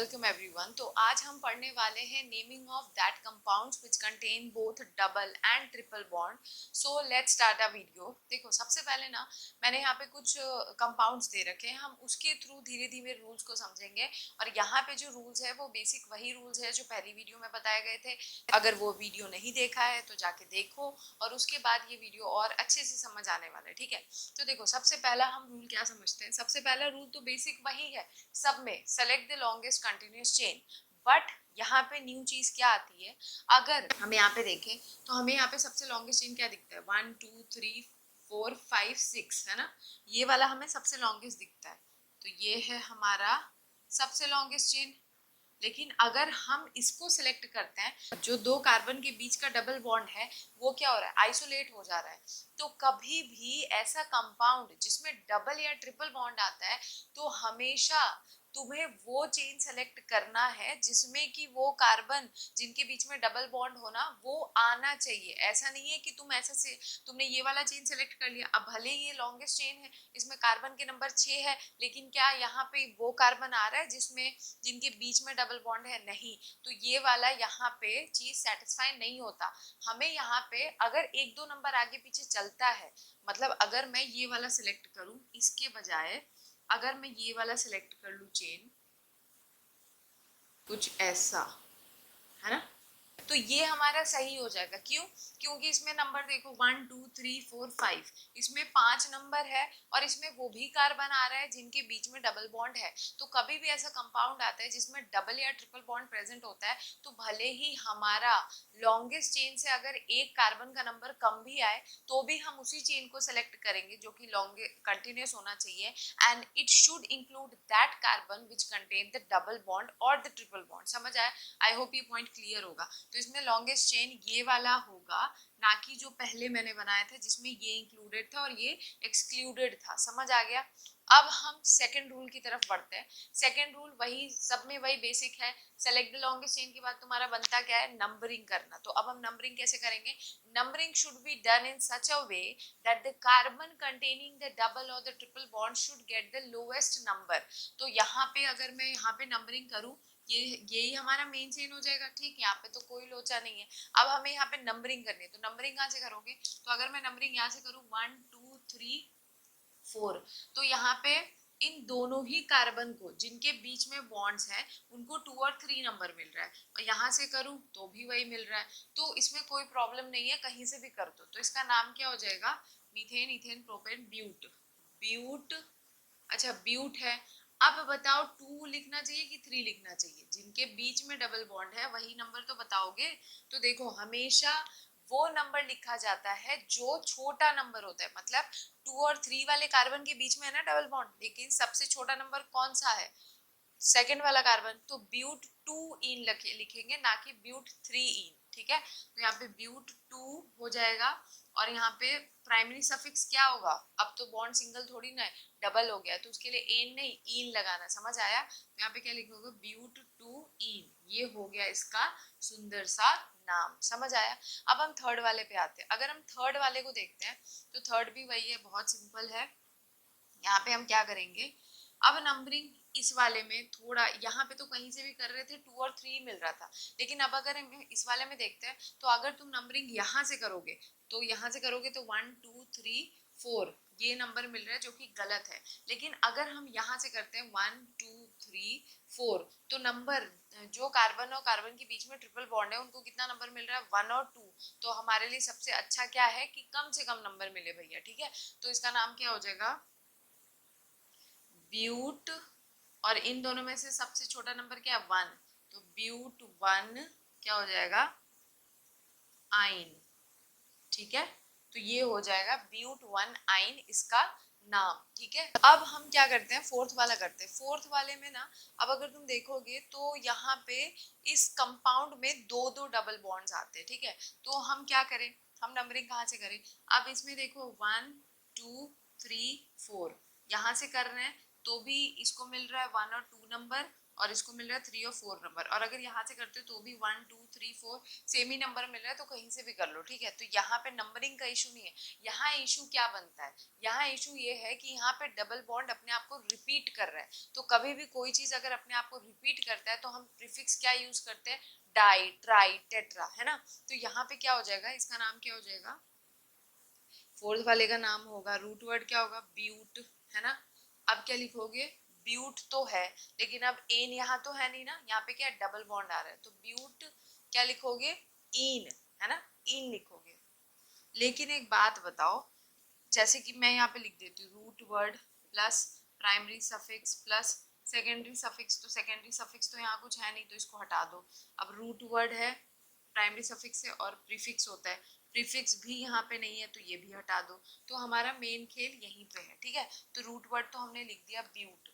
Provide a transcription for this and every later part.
Welcome everyone. तो आज हम पढ़ने वाले हैं naming of that compounds which contain both double and triple bond. So let's start a video. देखो, सबसे पहले ना मैंने यहाँ पे कुछ कंपाउंड्स दे रखे हैं, हम उसके थ्रू धीरे धीरे रूल्स को समझेंगे। और यहाँ पे जो रूल्स है वो बेसिक वही रूल्स है जो पहली वीडियो में बताए गए थे। अगर वो वीडियो नहीं देखा है तो जाके देखो और उसके बाद ये वीडियो और अच्छे से समझ आने वाला है। ठीक है, तो देखो सबसे पहला हम रूल क्या समझते हैं। सबसे पहला रूल तो बेसिक वही है सब में, select the longest continuous chain. But यहाँ पे न्यू चीज क्या आती है, अगर हम यहाँ पे देखें तो हमें यहाँ पे सबसे लॉन्गेस्ट चेन क्या दिखता है, 1 2 3 4 5 6 है ना। ये वाला हमें सबसे लॉन्गेस्ट दिखता है, तो ये है हमारा सबसे लॉन्गेस्ट चेन। लेकिन अगर हम इसको सिलेक्ट करते हैं, जो दो कार्बन के बीच का डबल बॉन्ड है वो क्या हो रहा है, आइसोलेट हो जा रहा है। तो कभी भी ऐसा कंपाउंड जिसमें डबल या ट्रिपल बॉन्ड आता है तो हमेशा तुम्हें वो चेन सेलेक्ट करना है जिसमें कि वो कार्बन जिनके बीच में डबल बॉन्ड होना वो आना चाहिए। ऐसा नहीं है कि तुमने ये वाला चेन सेलेक्ट कर लिया, अब भले ये लॉन्गेस्ट चेन है, इसमें कार्बन के नंबर 6 है, लेकिन क्या यहाँ पे वो कार्बन आ रहा है जिनके बीच में डबल बॉन्ड है, नहीं। तो ये वाला यहाँ पे चीज सेटिस्फाई नहीं होता। हमें यहाँ पे अगर एक दो नंबर आगे पीछे चलता है, मतलब अगर मैं ये वाला सिलेक्ट करूं इसके बजाय, अगर मैं ये वाला सिलेक्ट कर लूं चेन कुछ ऐसा, है ना, तो ये हमारा सही हो जाएगा। क्यों? क्योंकि इसमें नंबर देखो 1 2 3 4 5, इसमें 5 नंबर है और इसमें वो भी कार्बन आ रहा है जिनके बीच में डबल बॉन्ड है। तो कभी भी ऐसा कंपाउंड आता है जिसमें डबल या ट्रिपल बॉन्ड प्रेजेंट होता है, तो भले ही हमारा लॉन्गेस्ट चेन से अगर एक कार्बन का नंबर कम भी आए तो भी हम उसी चेन को सेलेक्ट करेंगे जो कि लॉन्गे कंटिन्यूस होना चाहिए, and it should include that carbon which contain the double bond और द ट्रिपल बॉन्ड। समझ आया? आई होप ये पॉइंट क्लियर होगा। तो इसमें लॉन्गेस्ट चेन ये वाला होगा, ना कि जो पहले मैंने बनाया था जिसमें ये इंक्लूडेड था और ये एक्सक्लूडेड था। समझ आ गया? अब हम सेकंड रूल की तरफ बढ़ते हैं। सेकंड रूल वही, सब में वही बेसिक है। सेलेक्ट द लॉन्गेस्ट चेन के बाद तुम्हारा बनता क्या है, नंबरिंग करना। तो अब हम नंबरिंग कैसे करेंगे, numbering should be done in such a way that the carbon containing the double और the triple bond should get the lowest number. तो यहाँ पे अगर मैं यहाँ पे नंबरिंग करूँ, यही हमारा मेन चेन हो जाएगा। ठीक, यहाँ पे तो कोई लोचा नहीं है। अब हमें यहाँ पे नंबरिंग करनी है, तो नंबरिंग कहाँ से करोगे, तो अगर मैं नंबरिंग यहाँ से करूँ 1 2 3 4, तो यहाँ पे इन दोनों ही कार्बन को जिनके बीच में बॉन्ड्स हैं उनको 2 और 3 नंबर मिल रहा है, और यहाँ से करूँ तो भी वही मिल रहा है। तो इसमें कोई प्रॉब्लम नहीं है, कहीं से भी कर दो। तो इसका नाम क्या हो जाएगा, methane ethane propane but. But, अच्छा ब्यूट है। अब बताओ 2 लिखना चाहिए कि 3 लिखना चाहिए, जिनके बीच में डबल बॉन्ड है वही नंबर तो बताओगे। तो देखो हमेशा वो नंबर लिखा जाता है जो छोटा नंबर होता है, मतलब 2 और 3 वाले कार्बन के बीच में है ना डबल बॉन्ड, लेकिन सबसे छोटा नंबर कौन सा है, सेकेंड वाला कार्बन। तो ब्यूट 2 इन लिखेंगे, ना कि ब्यूट 3 इन। ठीक है, तो यहाँ पे ब्यूट 2 हो जाएगा, और यहाँ पे प्राइमरी सफिक्स क्या होगा, अब तो बॉन्ड सिंगल थोड़ी ना है, डबल हो गया, तो उसके लिए एन नहीं इन लगाना। समझ आया? तो यहाँ पे क्या लिखोगे, ब्यूट 2 इन, ये हो गया इसका सुंदर सा नाम। समझ आया? अब हम थर्ड वाले पे आते हैं। अगर हम थर्ड वाले को देखते हैं तो थर्ड भी वही है, बहुत सिंपल है। यहाँ पे हम क्या करेंगे, अब नंबरिंग इस वाले में थोड़ा, यहाँ पे तो कहीं से भी कर रहे थे 2 और 3 मिल रहा था, लेकिन अब अगर हम इस वाले में देखते हैं तो अगर तुम नंबरिंग यहाँ से करोगे तो यहाँ से करोगे तो 1 2 3 4 ये नंबर मिल रहा है जो कि गलत है। लेकिन अगर हम यहाँ से करते हैं 1 2 3 4, तो नंबर जो कार्बन और कार्बन के बीच में ट्रिपल बॉन्ड है उनको कितना नंबर मिल रहा है, 1 और 2। तो हमारे लिए सबसे अच्छा क्या है कि कम से कम नंबर मिले भैया। ठीक है, तो इसका नाम क्या हो जाएगा, ब्यूट, और इन दोनों में से सबसे छोटा नंबर क्या है, 1, तो ब्यूट 1 क्या हो जाएगा, आइन। ठीक है, तो ये हो जाएगा ब्यूट 1 आइन इसका नाम। ठीक है, अब हम क्या करते हैं, फोर्थ वाला करते हैं। फोर्थ वाले में ना, अब अगर तुम देखोगे तो यहाँ पे इस कंपाउंड में दो दो डबल बॉन्ड्स आते हैं। ठीक है, तो हम क्या करें, हम नंबरिंग कहाँ से करें, अब इसमें देखो 1 2 3 4 यहाँ से कर रहे हैं तो भी इसको मिल रहा है 1 और 2 नंबर, और इसको मिल रहा है 3 और 4 नंबर, और अगर यहाँ से करते हो तो भी 1 2 3 4 सेम ही नंबर मिल रहा है, तो कहीं से भी कर लो, ठीक है। तो यहाँ पे नंबरिंग का इशू नहीं है। यहाँ इशू क्या बनता है, यहाँ इशू ये है कि यहाँ पे डबल बॉन्ड अपने आप को रिपीट कर रहा है। तो कभी भी कोई चीज अगर अपने आप को रिपीट करता है तो हम प्रीफिक्स क्या यूज करते हैं, डाई, ट्राई, टेट्रा, है ना। तो यहाँ पे क्या हो जाएगा, इसका नाम क्या हो जाएगा, फोर्थ वाले का नाम होगा, रूट वर्ड क्या होगा, ब्यूट, है ना। अब क्या लिखोगे, ब्यूट तो है, लेकिन अब एन यहाँ तो है नहीं ना, यहाँ पे क्या डबल बॉन्ड आ रहा है, तो ब्यूट क्या लिखोगे, इन, है ना, इन लिखोगे। लेकिन एक बात बताओ, जैसे कि मैं यहाँ पे लिख देती हूँ root word plus primary suffix plus secondary suffix, तो सेकेंडरी सफिक्स तो यहाँ कुछ है नहीं, तो इसको हटा दो। अब रूट वर्ड है, प्राइमरी सफिक्स है और प्रीफिक्स होता है, प्रीफिक्स भी यहाँ पे नहीं है, तो ये भी हटा दो। तो हमारा मेन खेल यहीं पे है, ठीक है। तो रूट वर्ड तो हमने लिख दिया ब्यूट।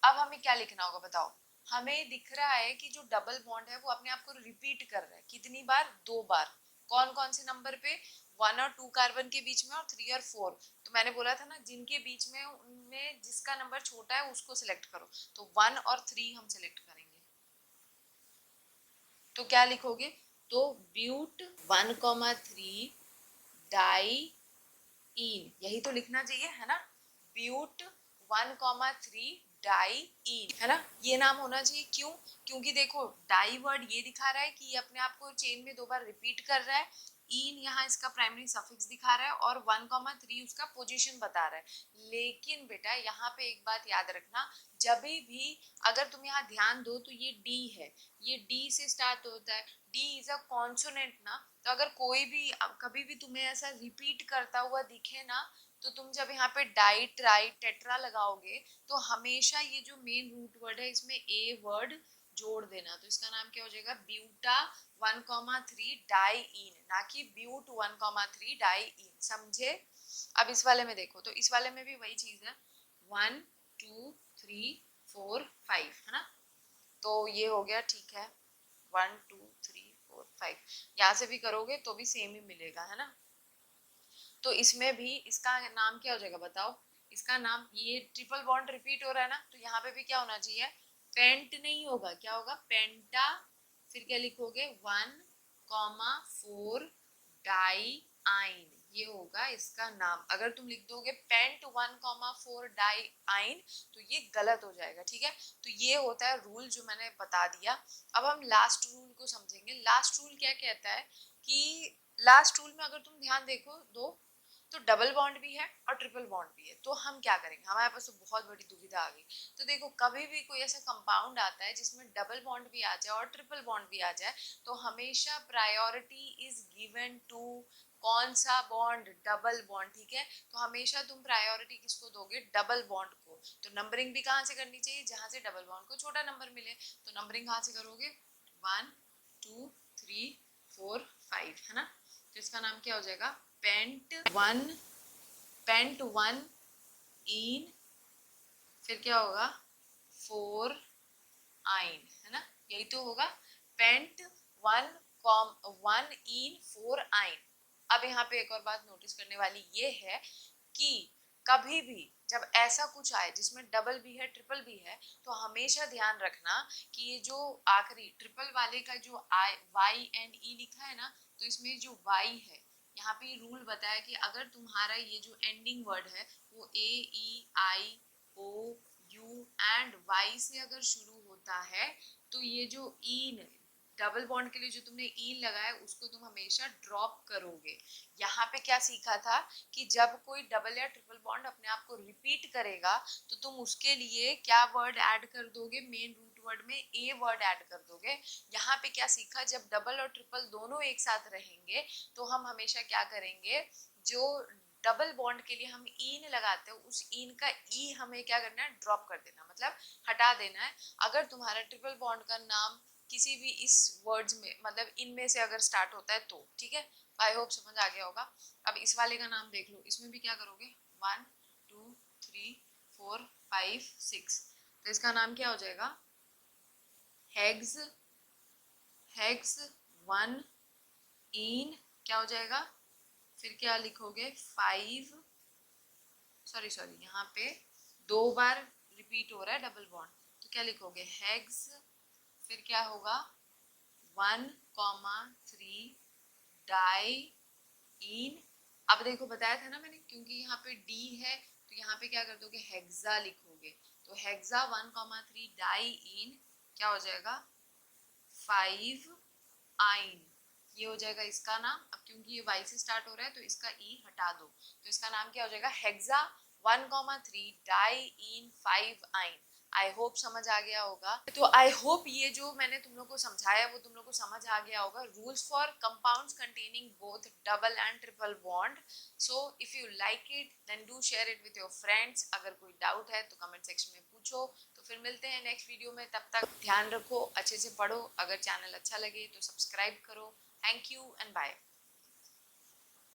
अब हमें क्या लिखना होगा बताओ, हमें दिख रहा है कि जो डबल बॉन्ड है वो अपने आप को रिपीट कर रहा है, कितनी बार, 2 बार। कौन कौन से नंबर पे, 1 और 2 कार्बन के बीच में और 3 और 4। तो मैंने बोला था ना, जिनके बीच में उनमें जिसका नंबर छोटा है उसको सिलेक्ट करो, तो 1 और 3 हम सिलेक्ट करेंगे। तो क्या लिखोगे, तो ब्यूट 1,3 डाई इन, यही तो लिखना चाहिए, है ना। ब्यूट 1,3 डाई इन, है ना, ये नाम होना चाहिए। क्यों, क्योंकि देखो डाई वर्ड ये दिखा रहा है कि ये अपने आप को चेन में 2 बार रिपीट कर रहा है, इन यहाँ इसका प्राइमरी सफिक्स दिखा रहा है, और 1,3 उसका पोजीशन बता रहा है। लेकिन बेटा यहाँ पे एक बात याद रखना, जब भी अगर तुम यहाँ ध्यान दो तो ये डी है, ये डी से स्टार्ट होता है, डी इज अ कॉन्सोनेंट ना। तो अगर कोई भी कभी भी तुम्हें ऐसा रिपीट करता हुआ दिखे ना, तो तुम जब यहाँ पे डाई, ट्राई, टेट्रा लगाओगे तो हमेशा ये जो मेन रूट वर्ड है इसमें ए वर्ड जोड़ देना। तो इसका नाम क्या हो जाएगा, ब्यूटा 1,3 डाई इन, ना कि ब्यूट 1,3 डाई इन, समझे। अब इस वाले में देखो, तो इस वाले में भी वही चीज है, 1 2 3 4 5, है ना। तो ये हो गया, ठीक है, 1 2 3 4 5, यहाँ से भी करोगे तो भी सेम ही मिलेगा, है ना। तो इसमें भी इसका नाम क्या हो जाएगा बताओ, इसका नाम, ये ट्रिपल बॉन्ड रिपीट हो रहा है ना, तो यहाँ पे भी क्या होना चाहिए, पेंट नहीं होगा, क्या होगा, पेंटा। फिर क्या लिखोगे, 1,4 डाई आइन, ये होगा इसका नाम। अगर तुम लिख दोगे पेंट 1,4 डाई आइन तो ये गलत हो जाएगा, ठीक है। तो ये होता है रूल जो मैंने बता दिया। अब हम लास्ट रूल को समझेंगे। लास्ट रूल क्या कहता है कि लास्ट रूल में अगर तुम ध्यान देखो दो, तो डबल बॉन्ड भी है और ट्रिपल बॉन्ड भी है। तो हम क्या करेंगे, हमारे पास तो बहुत बड़ी दुविधा आ गई। तो देखो कभी भी कोई ऐसा कंपाउंड आता है जिसमें डबल बॉन्ड भी आ जाए और ट्रिपल बॉन्ड भी आ जाए, तो हमेशा प्रायोरिटी इज गिवन टू कौन सा बॉन्ड, डबल बॉन्ड, ठीक है। तो हमेशा तुम प्रायोरिटी किसको दोगे, डबल बॉन्ड को। तो नंबरिंग भी कहाँ से करनी चाहिए, जहां से डबल बॉन्ड को छोटा नंबर मिले। तो नंबरिंग कहाँ से करोगे, 1 2 3 4 5, है ना। तो इसका नाम क्या हो जाएगा, पेंट 1 इन, फिर क्या होगा, 4 आइन, है ना, यही तो होगा, पेंट 1 इन 4 आइन। अब यहाँ पे एक और बात नोटिस करने वाली ये है कि कभी भी जब ऐसा कुछ आए जिसमें डबल भी है ट्रिपल भी है, तो हमेशा ध्यान रखना कि ये जो आखिरी ट्रिपल वाले का जो आई वाई एंड ई लिखा है ना, तो इसमें जो वाई है, यहाँ पे रूल बताया कि अगर तुम्हारा ये जो एंडिंग वर्ड है वो ए ई आई ओ यू एंड वाई से अगर शुरू होता है, तो ये जो इन डबल बॉन्ड के लिए जो तुमने इन लगाया उसको तुम हमेशा ड्रॉप करोगे। यहाँ पे क्या सीखा था कि जब कोई डबल या ट्रिपल बॉन्ड अपने आप को रिपीट करेगा तो तुम उसके लिए क्या वर्ड ऐड कर दोगे, मेन रूट वर्ड में ए वर्ड ऐड कर दोगे। यहाँ पे क्या सीखा, जब डबल और ट्रिपल दोनों एक साथ रहेंगे तो हम हमेशा क्या करेंगे, जो डबल बॉन्ड के लिए हम इन लगाते हैं उस इन का ई हमें क्या करना है, ड्रॉप कर देना, मतलब हटा देना है। अगर तुम्हारा ट्रिपल बॉन्ड का नाम किसी भी इस वर्ड्स में, मतलब इनमें से अगर स्टार्ट होता है तो ठीक है। आई होप समझ आ गया होगा। अब इस वाले का नाम देख लो, इसमें भी क्या करोगे, 1 2 3 4 5 6, तो इसका नाम क्या हो जाएगा, हेग्स, हेग्स 1 इन, क्या हो जाएगा, फिर क्या लिखोगे, 5, सॉरी यहाँ पे 2 बार रिपीट हो रहा है डबल बॉन्ड, तो क्या लिखोगे, हेक्स, फिर क्या होगा 1,3 डाइईन। अब देखो बताया था ना मैंने, क्योंकि यहाँ पे डी है तो यहाँ पे क्या कर दोगे, हेक्सा लिखोगे। तो हेक्सा 1,3 डाइईन क्या हो जाएगा, 5 आइन। ये हो जाएगा इसका नाम। अब क्योंकि ये वाई से स्टार्ट हो रहा है तो इसका ई हटा दो, तो इसका नाम क्या हो जाएगा, हेक्सा 1,3 डाइईन 5 आइन। आई होप समझ आ गया होगा। तो आई होप ये जो मैंने तुम लोग को समझाया वो तुम लोग को समझ आ गया होगा। Rules for compounds containing both double and triple bond. So if you like it then do share it with your friends. अगर कोई डाउट है तो कमेंट सेक्शन में पूछो। तो फिर मिलते हैं नेक्स्ट वीडियो में, तब तक ध्यान रखो, अच्छे से पढ़ो। अगर चैनल अच्छा लगे तो सब्सक्राइब करो। Thank you and bye.